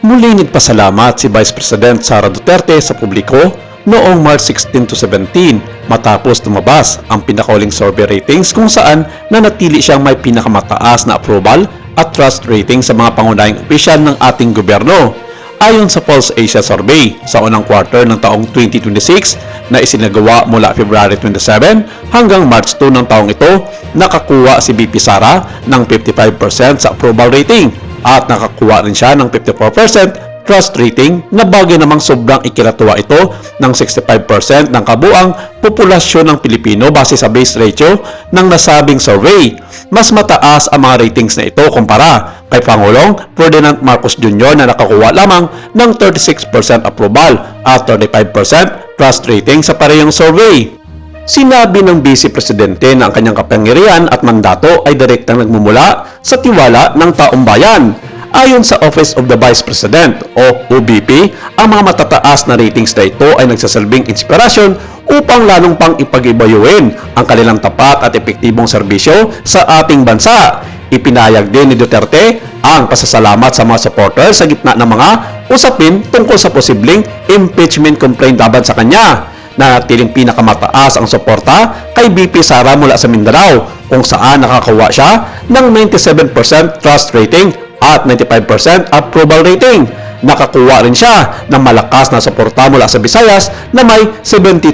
Muli nagpasalamat si Vice President Sara Duterte sa publiko noong March 16 to 17 matapos lumabas ang pinakauling survey ratings kung saan nanatili siyang may pinakamataas na approval at trust rating sa mga pangunahing opisyal ng ating gobyerno. Ayon sa Pulse Asia Survey, sa unang quarter ng taong 2026 na isinagawa mula February 27 hanggang March 2 ng taong ito, nakakuha si VP Sara ng 55% sa approval rating at nakakuha rin siya ng 54% trust rating na bagay namang sobrang ikinatuwa ito ng 65% ng kabuang populasyon ng Pilipino base sa base ratio ng nasabing survey. Mas mataas ang mga ratings na ito kumpara kay Pangulong Ferdinand Marcos Jr. na nakakuha lamang ng 36% approval at 35% trust rating sa parehong survey. Sinabi ng Vice Presidente na ang kanyang kapangyarihan at mandato ay direktang nagmumula sa tiwala ng taong bayan. Ayon sa Office of the Vice President o OVP, ang mga matataas na ratings na ito ay nagsasalbing inspirasyon upang lalong pang ipag-ibayuhin ang kanilang tapat at epektibong serbisyo sa ating bansa. Ipinahayag din ni Duterte ang pasasalamat sa mga supporters sa gitna ng mga usapin tungkol sa posibleng impeachment complaint laban sa kanya. Nanatiling pinakamataas ang suporta kay VP Sara mula sa Mindanao kung saan nakakawa siya ng 97% trust rating at 95% approval rating. Nakakuha rin siya ng malakas na suporta mula sa Visayas na may 72%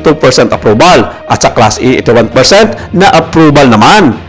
approval at sa Class E 81% na approval naman.